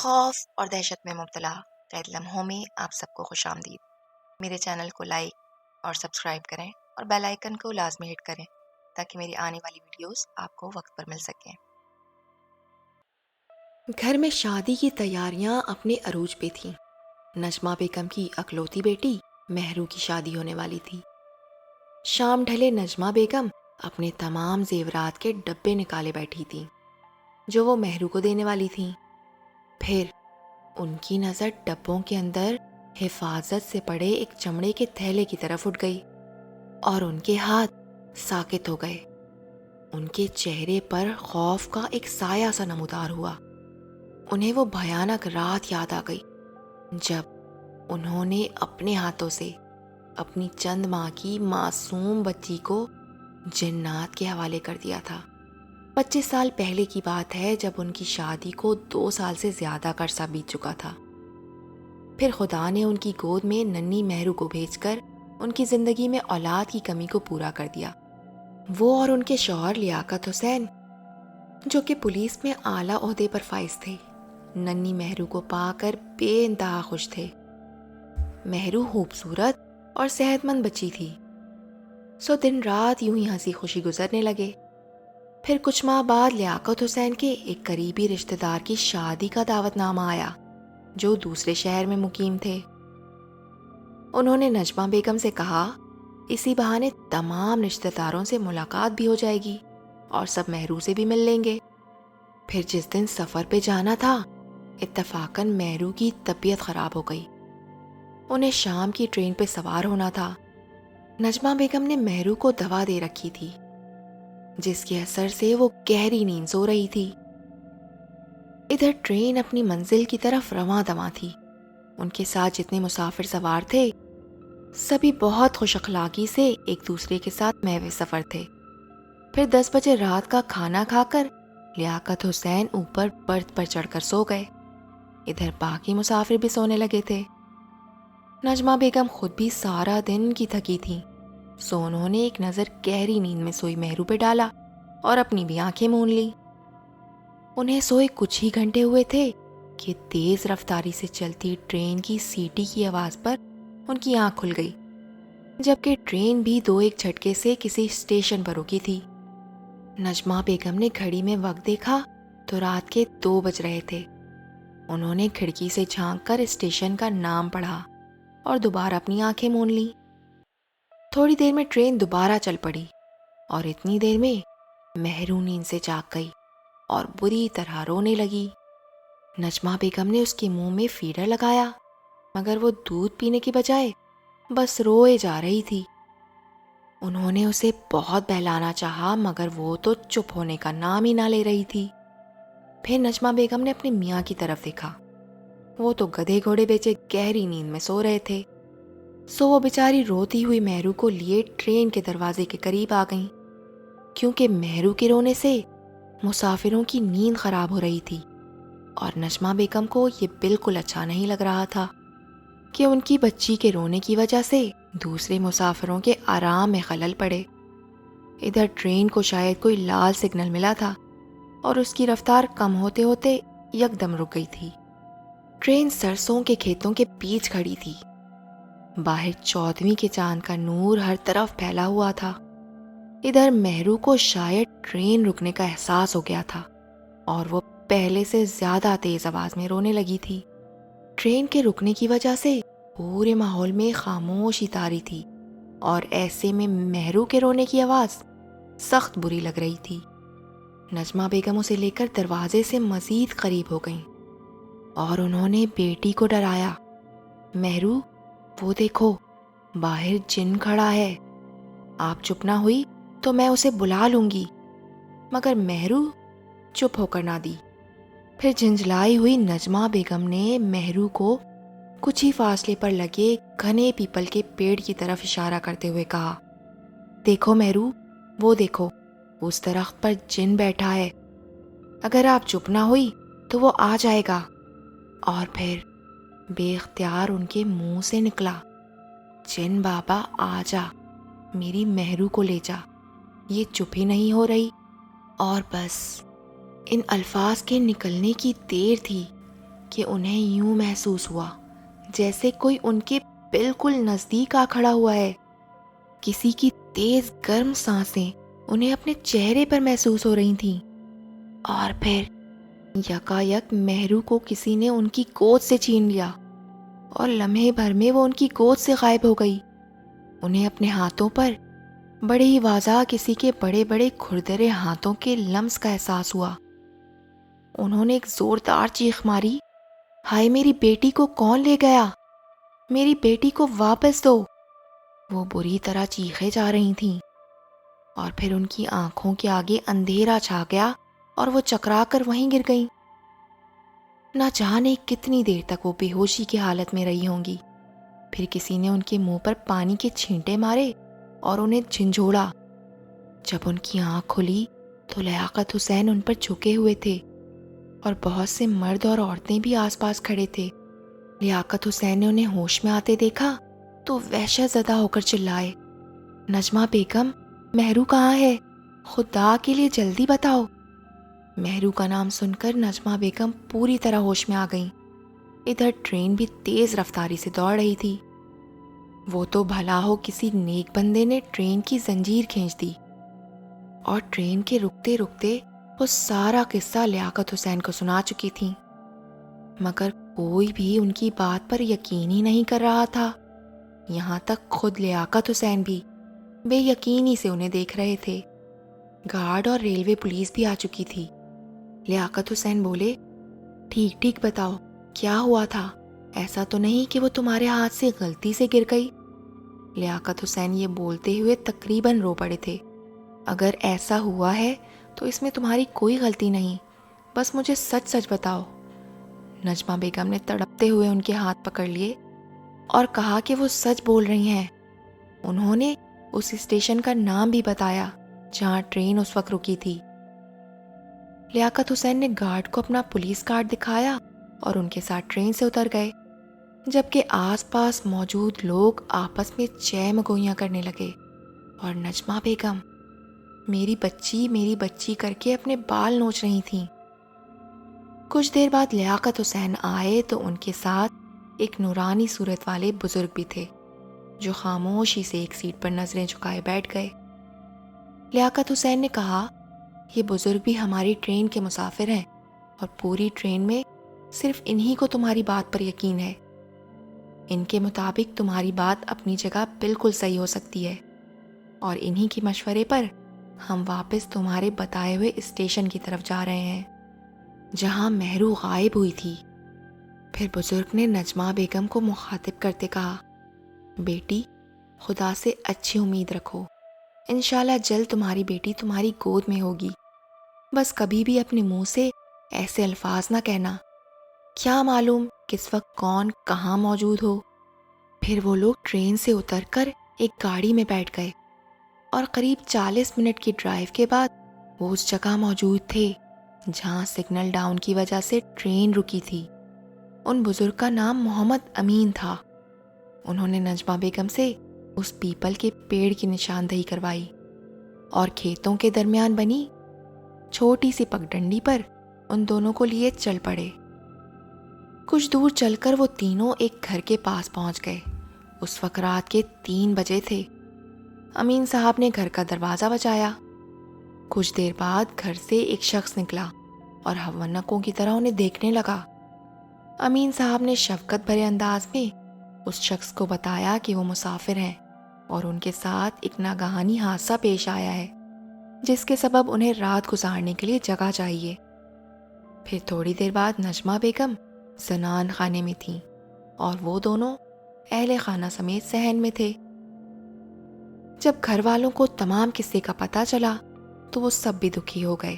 خوف اور دہشت میں مبتلا قید لمحوں میں آپ سب کو خوش آمدید۔ میرے چینل کو لائک اور سبسکرائب کریں اور بیل آئیکن کو لازمی ہٹ کریں تاکہ میری آنے والی ویڈیوز آپ کو وقت پر مل سکیں۔ گھر میں شادی کی تیاریاں اپنے عروج پہ تھیں۔ نجمہ بیگم کی اکلوتی بیٹی مہرو کی شادی ہونے والی تھی۔ شام ڈھلے نجمہ بیگم اپنے تمام زیورات کے ڈبے نکالے بیٹھی تھیں جو وہ مہرو کو دینے والی تھیں۔ پھر ان کی نظر ڈبوں کے اندر حفاظت سے پڑے ایک چمڑے کے تھیلے کی طرف اٹھ گئی اور ان کے ہاتھ ساکت ہو گئے۔ ان کے چہرے پر خوف کا ایک سایہ سا نمودار ہوا۔ انہیں وہ بھیانک رات یاد آ گئی جب انہوں نے اپنے ہاتھوں سے اپنی چند ماہ کی معصوم بچی کو جنات کے حوالے کر دیا تھا۔ 25 سال پہلے کی بات ہے جب ان کی شادی کو 2 سال سے زیادہ کا عرصہ بیت چکا تھا۔ پھر خدا نے ان کی گود میں ننھی مہرو کو بھیج کر ان کی زندگی میں اولاد کی کمی کو پورا کر دیا۔ وہ اور ان کے شوہر لیاقت حسین جو کہ پولیس میں اعلیٰ عہدے پر فائز تھے، ننھی مہرو کو پا کر بے انتہا خوش تھے۔ مہرو خوبصورت اور صحت مند بچی تھی، سو دن رات یوں ہی ہنسی خوشی گزرنے لگے۔ پھر کچھ ماہ بعد لیاقت حسین کے ایک قریبی رشتہ دار کی شادی کا دعوت نامہ آیا جو دوسرے شہر میں مقیم تھے۔ انہوں نے نجمہ بیگم سے کہا اسی بہانے تمام رشتہ داروں سے ملاقات بھی ہو جائے گی اور سب مہرو سے بھی مل لیں گے۔ پھر جس دن سفر پہ جانا تھا اتفاقاً مہرو کی طبیعت خراب ہو گئی۔ انہیں شام کی ٹرین پہ سوار ہونا تھا۔ نجمہ بیگم نے مہرو کو دوا دے رکھی تھی جس کے اثر سے وہ گہری نیند سو رہی تھی۔ ادھر ٹرین اپنی منزل کی طرف رواں دواں تھی۔ ان کے ساتھ جتنے مسافر سوار تھے سبھی بہت خوش اخلاقی سے ایک دوسرے کے ساتھ محو سفر تھے۔ پھر 10 بجے رات کا کھانا کھا کر لیاقت حسین اوپر برتھ پر چڑھ کر سو گئے۔ ادھر باقی مسافر بھی سونے لگے تھے۔ نجمہ بیگم خود بھی سارا دن کی تھکی تھیں، سو انہوں نے ایک نظر گہری نیند میں سوئی مہرو پہ ڈالا اور اپنی بھی آنکھیں مون لی۔ انہیں سوئے کچھ ہی گھنٹے ہوئے تھے کہ تیز رفتاری سے چلتی ٹرین کی سیٹی کی آواز پر ان کی آنکھ کھل گئی، جبکہ ٹرین بھی 2-1 جھٹکے سے کسی اسٹیشن پر رکی تھی۔ نجمہ بیگم نے گھڑی میں وقت دیکھا تو رات کے 2 بج رہے تھے۔ انہوں نے کھڑکی سے جھانک کر اسٹیشن کا نام پڑھا اور دوبارہ اپنی آنکھیں مون لی۔ تھوڑی دیر میں ٹرین دوبارہ چل پڑی اور اتنی دیر میں مہرو نیند سے جاگ گئی اور بری طرح رونے لگی۔ نجمہ بیگم نے اس کے منہ میں فیڈر لگایا مگر وہ دودھ پینے کی بجائے بس روئے جا رہی تھی۔ انہوں نے اسے بہت بہلانا چاہا مگر وہ تو چپ ہونے کا نام ہی نہ لے رہی تھی۔ پھر نجمہ بیگم نے اپنے میاں کی طرف دیکھا، وہ تو گدھے گھوڑے بیچے گہری نیند میں سو رہے تھے۔ سو وہ بیچاری روتی ہوئی مہرو کو لیے ٹرین کے دروازے کے قریب آ گئیں، کیونکہ مہرو کے رونے سے مسافروں کی نیند خراب ہو رہی تھی اور نجمہ بیگم کو یہ بالکل اچھا نہیں لگ رہا تھا کہ ان کی بچی کے رونے کی وجہ سے دوسرے مسافروں کے آرام میں خلل پڑے۔ ادھر ٹرین کو شاید کوئی لال سگنل ملا تھا اور اس کی رفتار کم ہوتے ہوتے یکدم رک گئی تھی۔ ٹرین سرسوں کے کھیتوں کے بیچ کھڑی تھی۔ باہر 14ویں کے چاند کا نور ہر طرف پھیلا ہوا تھا۔ ادھر مہرو کو شاید ٹرین رکنے کا احساس ہو گیا تھا اور وہ پہلے سے زیادہ تیز آواز میں رونے لگی تھی۔ ٹرین کے رکنے کی وجہ سے پورے ماحول میں خاموشی طاری تھی اور ایسے میں مہرو کے رونے کی آواز سخت بری لگ رہی تھی۔ نجمہ بیگم اسے لے کر دروازے سے مزید قریب ہو گئیں اور انہوں نے بیٹی کو ڈرایا، مہرو وہ دیکھو باہر جن کھڑا ہے، آپ چپ نہ ہوئی تو میں اسے بلا لوں گی۔ مگر مہرو چپ ہو کر نہ دی۔ پھر جھنجھلائی ہوئی نجمہ بیگم نے مہرو کو کچھ ہی فاصلے پر لگے گھنے پیپل کے پیڑ کی طرف اشارہ کرتے ہوئے کہا، دیکھو مہرو وہ دیکھو اس درخت پر جن بیٹھا ہے، اگر آپ چپ نہ ہوئی تو وہ آ جائے گا۔ اور پھر بے اختیار ان کے منہ سے نکلا، جن بابا آ جا، میری مہرو کو لے جا، یہ چپ ہی نہیں ہو رہی۔ اور بس ان الفاظ کے نکلنے کی دیر تھی کہ انہیں یوں محسوس ہوا جیسے کوئی ان کے بالکل نزدیک آ کھڑا ہوا ہے۔ کسی کی تیز گرم سانسیں انہیں اپنے چہرے پر محسوس ہو رہی تھیں، اور پھر یکا یک مہرو کو کسی نے ان کی گود سے چھین لیا اور لمحے بھر میں وہ ان کی گود سے غائب ہو گئی۔ انہیں اپنے ہاتھوں پر بڑے ہی واضح کسی کے بڑے بڑے کھردرے ہاتھوں کے لمس کا احساس ہوا۔ انہوں نے ایک زوردار چیخ ماری، ہائے میری بیٹی کو کون لے گیا؟ میری بیٹی کو واپس دو! وہ بری طرح چیخے جا رہی تھیں، اور پھر ان کی آنکھوں کے آگے اندھیرا چھا گیا اور وہ چکرا کر وہیں گر گئیں۔ نہ جانے کتنی دیر تک وہ بے ہوشی کی حالت میں رہی ہوں گی۔ پھر کسی نے ان کے منہ پر پانی کے چھینٹے مارے اور انہیں جھنجھوڑا۔ جب ان کی آنکھ کھلی تو لیاقت حسین ان پر جھکے ہوئے تھے، اور بہت سے مرد اور عورتیں بھی آس پاس کھڑے تھے۔ لیاقت حسین نے انہیں ہوش میں آتے دیکھا تو وحشت زدہ ہو کر چلائے، نجمہ بیگم، مہرو کہاں ہے؟ خدا کے لیے جلدی بتاؤ! مہرو کا نام سن کر نجمہ بیگم پوری طرح ہوش میں آ گئیں۔ ادھر ٹرین بھی تیز رفتاری سے دوڑ رہی تھی۔ وہ تو بھلا ہو کسی نیک بندے نے ٹرین کی زنجیر کھینچ دی، اور ٹرین کے رکتے رکتے وہ سارا قصہ لیاقت حسین کو سنا چکی تھیں، مگر کوئی بھی ان کی بات پر یقین ہی نہیں کر رہا تھا۔ یہاں تک خود لیاقت حسین بھی بے یقینی سے انہیں دیکھ رہے تھے۔ گارڈ اور ریلوے پولیس بھی آ چکی تھی۔ لیاقت حسین بولے، ٹھیک ٹھیک بتاؤ، کیا ہوا تھا؟ ایسا تو نہیں کہ وہ تمہارے ہاتھ سے غلطی سے گر گئی؟ لیاقت حسین یہ بولتے ہوئے تقریباً رو پڑے تھے۔ اگر ایسا ہوا ہے تو اس میں تمہاری کوئی غلطی نہیں، بس مجھے سچ سچ بتاؤ۔ نجمہ بیگم نے تڑپتے ہوئے ان کے ہاتھ پکڑ لیے اور کہا کہ وہ سچ بول رہی ہیں۔ انہوں نے اس اسٹیشن کا نام بھی بتایا جہاں ٹرین اس وقت رکی تھی۔ لیاقت حسین نے گارڈ کو اپنا پولیس کارڈ دکھایا اور ان کے ساتھ ٹرین سے اتر گئے، جبکہ آس پاس موجود لوگ آپس میں چہ مگوئیاں کرنے لگے، اور نجمہ بیگم میری بچی کر کے اپنے بال نوچ رہی تھیں۔ کچھ دیر بعد لیاقت حسین آئے تو ان کے ساتھ ایک نورانی صورت والے بزرگ بھی تھے، جو خاموشی سے ایک سیٹ پر نظریں جھکائے بیٹھ گئے۔ لیاقت حسین نے کہا، یہ بزرگ بھی ہماری ٹرین کے مسافر ہیں، اور پوری ٹرین میں صرف انہی کو تمہاری بات پر یقین ہے۔ ان کے مطابق تمہاری بات اپنی جگہ بالکل صحیح ہو سکتی ہے، اور انہی کے مشورے پر ہم واپس تمہارے بتائے ہوئے اسٹیشن کی طرف جا رہے ہیں جہاں مہرو غائب ہوئی تھی۔ پھر بزرگ نے نجمہ بیگم کو مخاطب کرتے کہا، بیٹی، خدا سے اچھی امید رکھو، انشاءاللہ جلد تمہاری بیٹی تمہاری گود میں ہوگی۔ بس کبھی بھی اپنے منہ سے ایسے الفاظ نہ کہنا، کیا معلوم کس وقت کون کہاں موجود ہو۔ پھر وہ لوگ ٹرین سے اتر کر ایک گاڑی میں بیٹھ گئے، اور قریب 40 منٹ کی ڈرائیو کے بعد وہ اس جگہ موجود تھے جہاں سگنل ڈاؤن کی وجہ سے ٹرین رکی تھی۔ ان بزرگ کا نام محمد امین تھا۔ انہوں نے نجمہ بیگم سے اس پیپل کے پیڑ کی نشاندہی کروائی، اور کھیتوں کے درمیان بنی چھوٹی سی پگڈنڈی پر ان دونوں کو لیے چل پڑے۔ کچھ دور چل کر وہ تینوں ایک گھر کے پاس پہنچ گئے۔ اس وقت رات کے 3 بجے تھے۔ امین صاحب نے گھر کا دروازہ بجایا۔ کچھ دیر بعد گھر سے ایک شخص نکلا اور ہونکوں کی طرح انہیں دیکھنے لگا۔ امین صاحب نے شفقت بھرے انداز میں اس شخص کو بتایا کہ وہ مسافر ہیں اور ان کے ساتھ ایک ناگہانی حادثہ پیش آیا ہے جس کے سبب انہیں رات گزارنے کے لیے جگہ چاہیے۔ پھر تھوڑی دیر بعد نجمہ بیگم زنان خانے میں تھیں اور وہ دونوں اہل خانہ سمیت صحن میں تھے۔ جب گھر والوں کو تمام قصے کا پتہ چلا تو وہ سب بھی دکھی ہو گئے،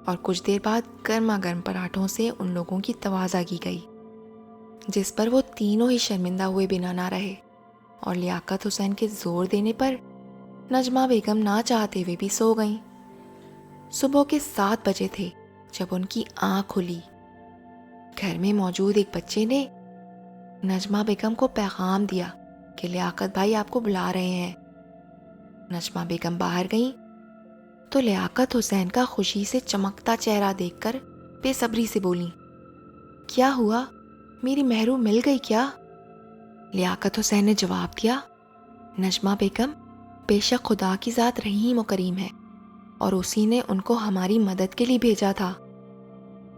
اور کچھ دیر بعد گرما گرم پراٹھوں سے ان لوگوں کی توازہ کی گئی، جس پر وہ تینوں ہی شرمندہ ہوئے بنا نہ رہے، اور لیاقت حسین کے زور دینے پر نجمہ بیگم نہ چاہتے ہوئے بھی سو گئیں۔ صبح کے 7 بجے تھے جب ان کی آنکھ کھلی۔ گھر میں موجود ایک بچے نے نجمہ بیگم کو پیغام دیا کہ لیاقت بھائی آپ کو بلا رہے ہیں۔ نجمہ بیگم باہر گئیں تو لیاقت حسین کا خوشی سے چمکتا چہرہ دیکھ کر بے صبری سے بولیں، کیا ہوا؟ میری مہرو مل گئی کیا؟ لیاقت حسین نے جواب دیا، نجمہ بیگم، بے شک خدا کی ذات رحیم و کریم ہے اور اسی نے ان کو ہماری مدد کے لیے بھیجا تھا۔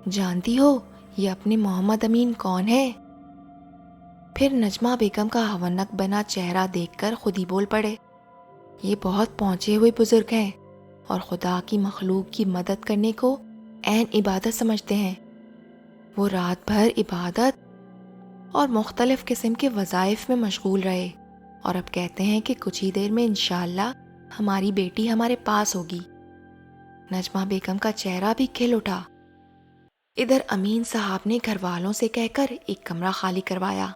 جانتی ہو یہ اپنے محمد امین کون ہے؟ پھر نجمہ بیگم کا ہونک بنا چہرہ دیکھ کر خود ہی بول پڑے، یہ بہت پہنچے ہوئے بزرگ ہیں اور خدا کی مخلوق کی مدد کرنے کو عین عبادت سمجھتے ہیں۔ وہ رات بھر عبادت اور مختلف قسم کے وظائف میں مشغول رہے اور اب کہتے ہیں کہ کچھ ہی دیر میں انشاءاللہ ہماری بیٹی ہمارے پاس ہوگی۔ نجمہ بیگم کا چہرہ بھی کھل اٹھا۔ ادھر امین صاحب نے گھر والوں سے کہہ کر ایک کمرہ خالی کروایا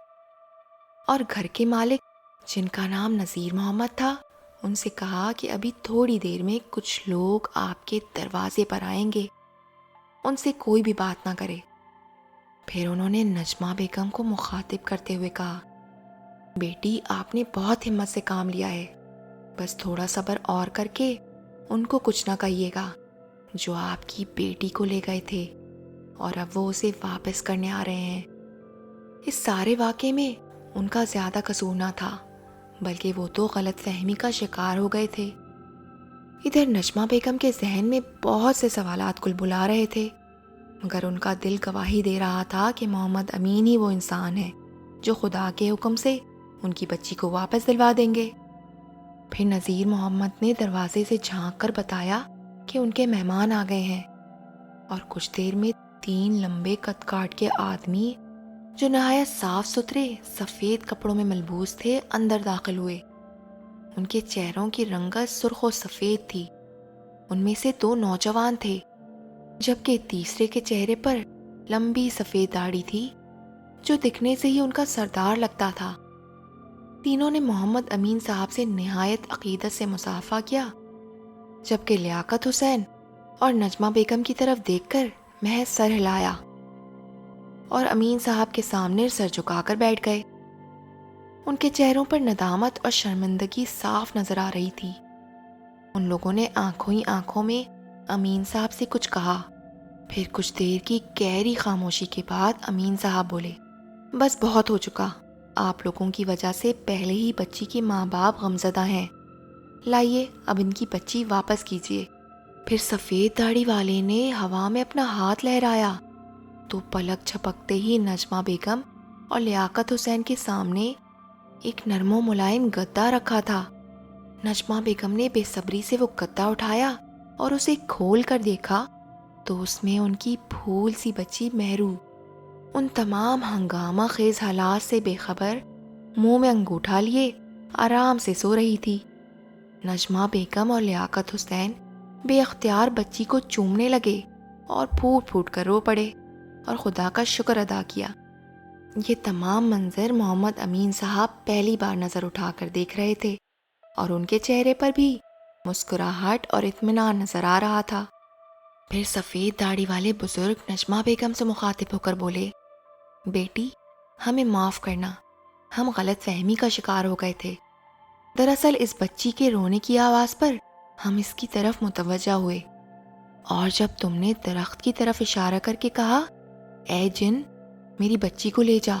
اور گھر کے مالک جن کا نام نذیر محمد تھا ان سے کہا کہ ابھی تھوڑی دیر میں کچھ لوگ آپ کے دروازے پر آئیں گے، ان سے کوئی بھی بات نہ کرے۔ پھر انہوں نے نجمہ بیگم کو مخاطب کرتے ہوئے کہا، بیٹی آپ نے بہت ہمت سے کام لیا ہے، بس تھوڑا صبر اور کر کے ان کو کچھ نہ کہیے گا جو آپ کی بیٹی کو لے گئے تھے اور اب وہ اسے واپس کرنے آ رہے ہیں۔ اس سارے واقعے میں ان کا زیادہ قصور نہ تھا، بلکہ وہ تو غلط فہمی کا شکار ہو گئے تھے۔ ادھر نجمہ بیگم کے ذہن میں بہت سے سوالات گل بلا رہے تھے، مگر ان کا دل گواہی دے رہا تھا کہ محمد امین ہی وہ انسان ہے جو خدا کے حکم سے ان کی بچی کو واپس دلوا دیں گے۔ پھر نذیر محمد نے دروازے سے جھانک کر بتایا کہ ان کے مہمان آ گئے ہیں اور کچھ دیر میں 3 لمبے قد کاٹ کے آدمی جو نہایت صاف ستھرے سفید کپڑوں میں ملبوس تھے اندر داخل ہوئے۔ ان کے چہروں کی رنگت سرخ و سفید تھی۔ ان میں سے 2 نوجوان تھے، جبکہ تیسرے کے چہرے پر لمبی سفید داڑھی تھی جو دکھنے سے ہی ان کا سردار لگتا تھا۔ تینوں نے محمد امین صاحب سے نہایت عقیدت سے مصافحہ کیا، جبکہ لیاقت حسین اور نجمہ بیگم کی طرف دیکھ کر محض سر ہلایا اور امین صاحب کے سامنے سر جھکا کر بیٹھ گئے۔ ان کے چہروں پر ندامت اور شرمندگی صاف نظر آ رہی تھی۔ ان لوگوں نے آنکھوں ہی آنکھوں میں امین صاحب سے کچھ کہا۔ پھر کچھ دیر کی گہری خاموشی کے بعد امین صاحب بولے، بس بہت ہو چکا، آپ لوگوں کی وجہ سے پہلے ہی بچی کے ماں باپ غمزدہ ہیں، لائیے اب ان کی بچی واپس کیجیے۔ پھر سفید داڑھی والے نے ہوا میں اپنا ہاتھ لہرایا تو پلک جھپکتے ہی نجمہ بیگم اور لیاقت حسین کے سامنے ایک نرم و ملائم گدا رکھا تھا۔ نجمہ بیگم نے بے صبری سے وہ گدا اٹھایا اور اسے کھول کر دیکھا تو اس میں ان کی پھول سی بچی مہرو ان تمام ہنگامہ خیز حالات سے بے خبر منہ میں انگوٹھا لیے آرام سے سو رہی تھی۔ نجمہ بیگم اور لیاقت حسین بے اختیار بچی کو چومنے لگے اور پھوٹ پھوٹ کر رو پڑے اور خدا کا شکر ادا کیا۔ یہ تمام منظر محمد امین صاحب پہلی بار نظر اٹھا کر دیکھ رہے تھے اور ان کے چہرے پر بھی مسکراہٹ اور اطمینان نظر آ رہا تھا۔ پھر سفید داڑھی والے بزرگ نجمہ بیگم سے مخاطب ہو کر بولے، بیٹی ہمیں معاف کرنا، ہم غلط فہمی کا شکار ہو گئے تھے۔ دراصل اس بچی کے رونے کی آواز پر ہم اس کی طرف متوجہ ہوئے، اور جب تم نے درخت کی طرف اشارہ کر کے کہا، اے جن میری بچی کو لے جا،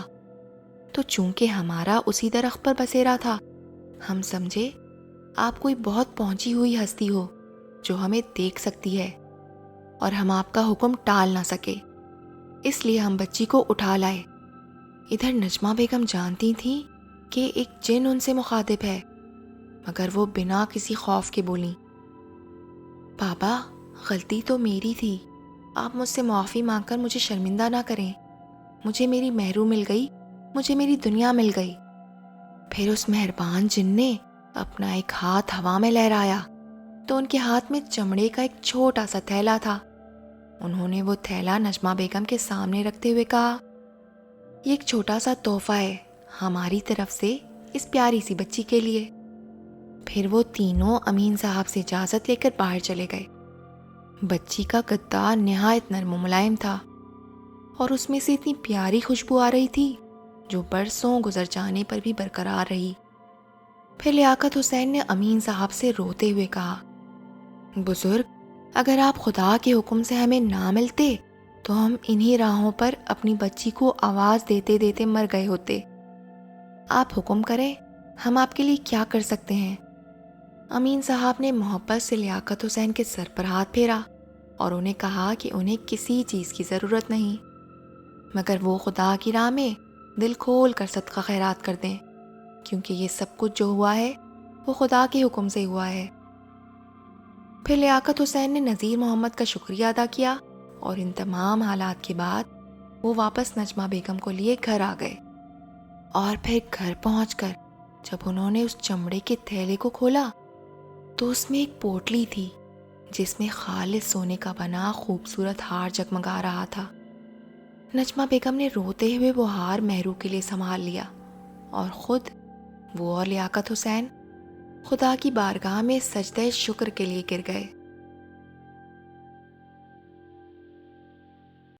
تو چونکہ ہمارا اسی درخت پر بسیرا تھا، ہم سمجھے آپ کوئی بہت پہنچی ہوئی ہستی ہو جو ہمیں دیکھ سکتی ہے اور ہم آپ کا حکم ٹال نہ سکے، اس لیے ہم بچی کو اٹھا لائے۔ ادھر نجمہ بیگم جانتی تھیں کہ ایک جن ان سے مخاطب ہے، مگر وہ بنا کسی خوف کے بولیں، بابا غلطی تو میری تھی، آپ مجھ سے معافی مانگ کر مجھے شرمندہ نہ کریں، مجھے میری مہرو مل گئی، مجھے میری دنیا مل گئی۔ پھر اس مہربان جن نے اپنا ایک ہاتھ ہوا میں لہرایا تو ان کے ہاتھ میں چمڑے کا ایک چھوٹا سا تھیلا تھا۔ انہوں نے وہ تھیلا نجمہ بیگم کے سامنے رکھتے ہوئے کہا، یہ ایک چھوٹا سا تحفہ ہے ہماری طرف سے اس پیاری سی بچی کے لیے۔ پھر وہ تینوں امین صاحب سے اجازت لے کر باہر چلے گئے۔ بچی کا گدا نہایت نرم و ملائم تھا اور اس میں سے اتنی پیاری خوشبو آ رہی تھی جو برسوں گزر جانے پر بھی برقرار رہی۔ پھر لیاقت حسین نے امین صاحب سے روتے ہوئے کہا، بزرگ اگر آپ خدا کے حکم سے ہمیں نہ ملتے تو ہم انہی راہوں پر اپنی بچی کو آواز دیتے دیتے مر گئے ہوتے۔ آپ حکم کریں، ہم آپ کے لیے کیا کر سکتے ہیں؟ امین صاحب نے محبت سے لیاقت حسین کے سر پر ہاتھ پھیرا اور انہیں کہا کہ انہیں کسی چیز کی ضرورت نہیں، مگر وہ خدا کی راہ میں دل کھول کر صدقہ خیرات کر دیں، کیونکہ یہ سب کچھ جو ہوا ہے وہ خدا کے حکم سے ہوا ہے۔ پھر لیاقت حسین نے نذیر محمد کا شکریہ ادا کیا اور ان تمام حالات کے بعد وہ واپس نجمہ بیگم کو لیے گھر آ گئے۔ اور پھر گھر پہنچ کر جب انہوں نے اس چمڑے کے تھیلے کو کھولا تو اس میں ایک پوٹلی تھی جس میں خالص سونے کا بنا خوبصورت ہار جگمگا رہا تھا۔ نجمہ بیگم نے روتے ہوئے وہ ہار مہرو کے لیے سنبھال لیا اور خود وہ اور لیاقت حسین خدا کی بارگاہ میں سجدہ شکر کے لیے گر گئے۔